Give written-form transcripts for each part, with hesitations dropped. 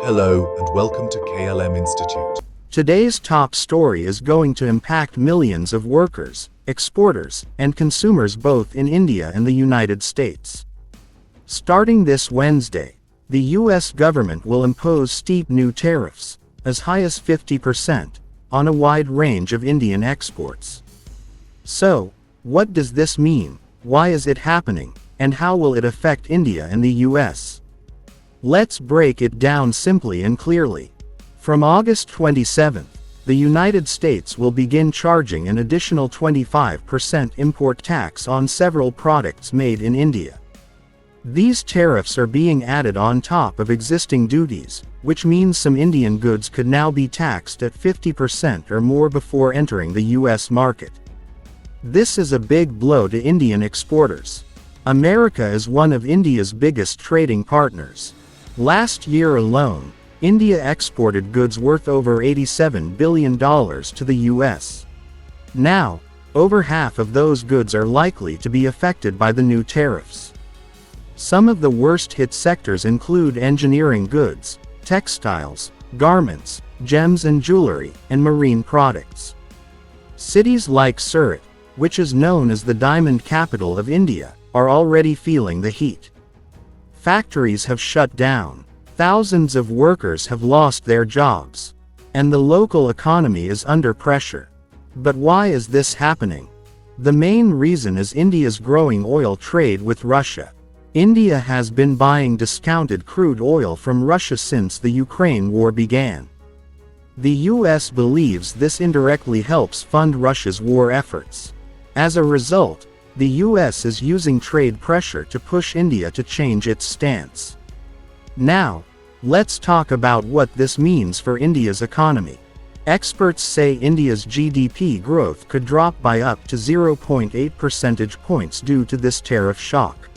Hello and welcome to KLM Institute. Today's top story is going to impact millions of workers, exporters, and consumers both in India and the United States. Starting this Wednesday, the U.S. government will impose steep new tariffs, as high as 50%, on a wide range of Indian exports. So, what does this mean, why is it happening, and how will it affect India and the U.S.? Let's break it down simply and clearly. From August 27, the United States will begin charging an additional 25% import tax on several products made in India. These tariffs are being added on top of existing duties, which means some Indian goods could now be taxed at 50% or more before entering the U.S. market. This is a big blow to Indian exporters. America is one of India's biggest trading partners. Last year alone, India exported goods worth over $87 billion to the U.S. Now, over half of those goods are likely to be affected by the new tariffs. Some of the worst-hit sectors include engineering goods, textiles, garments, gems and jewelry, and marine products. Cities like Surat, which is known as the diamond capital of India, are already feeling the heat. Factories have shut down, thousands of workers have lost their jobs, and the local economy is under pressure. But why is this happening? The main reason is India's growing oil trade with Russia. India has been buying discounted crude oil from Russia since the Ukraine war began. The US believes this indirectly helps fund Russia's war efforts. As a result, the US is using trade pressure to push India to change its stance. Now, let's talk about what this means for India's economy. Experts say India's GDP growth could drop by up to 0.8 percentage points due to this tariff shock.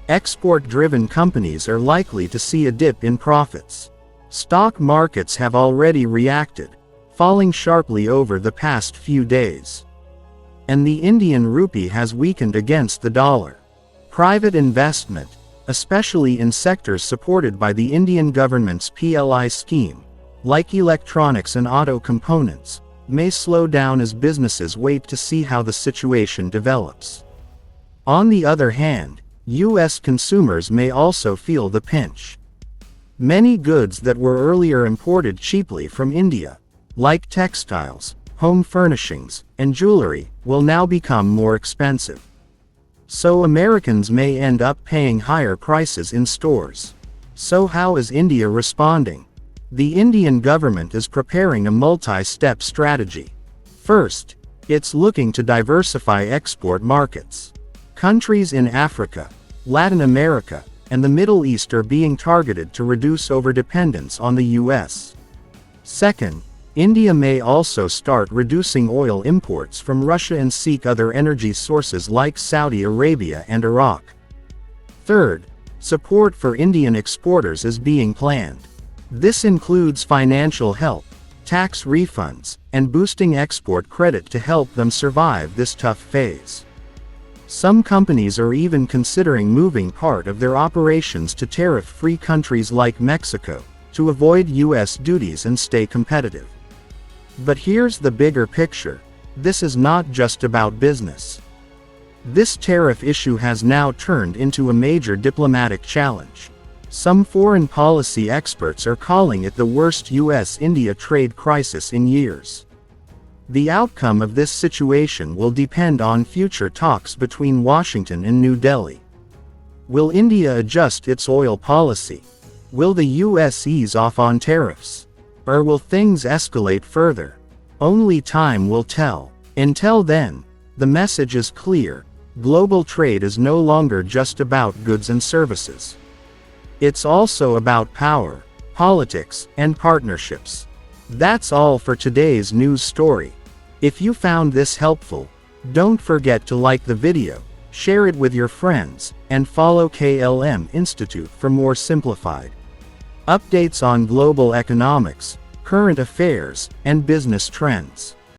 Export-driven companies are likely to see a dip in profits. Stock markets have already reacted, falling sharply over the past few days. And the Indian rupee has weakened against the dollar. Private investment, especially in sectors supported by the Indian government's PLI scheme, like electronics and auto components, may slow down as businesses wait to see how the situation develops. On the other hand, U.S. consumers may also feel the pinch. Many goods that were earlier imported cheaply from India, like textiles, home furnishings, and jewelry, will now become more expensive. So Americans may end up paying higher prices in stores. So how is India responding? The Indian government is preparing a multi-step strategy. First, it's looking to diversify export markets. Countries in Africa, Latin America, and the Middle East are being targeted to reduce overdependence on the U.S. Second, India may also start reducing oil imports from Russia and seek other energy sources like Saudi Arabia and Iraq. Third, support for Indian exporters is being planned. This includes financial help, tax refunds, and boosting export credit to help them survive this tough phase. Some companies are even considering moving part of their operations to tariff-free countries like Mexico, to avoid U.S. duties and stay competitive. But here's the bigger picture. This is not just about business. This tariff issue has now turned into a major diplomatic challenge. Some foreign policy experts are calling it the worst U.S.-India trade crisis in years. The outcome of this situation will depend on future talks between Washington and New Delhi. Will India adjust its oil policy? Will the U.S. ease off on tariffs? Or will things escalate further? Only time will tell. Until then, the message is clear: global trade is no longer just about goods and services. It's also about power, politics, and partnerships. That's all for today's news story. If you found this helpful, don't forget to like the video, share it with your friends, and follow KLM Institute for more simplified updates on global economics, current affairs, and business trends.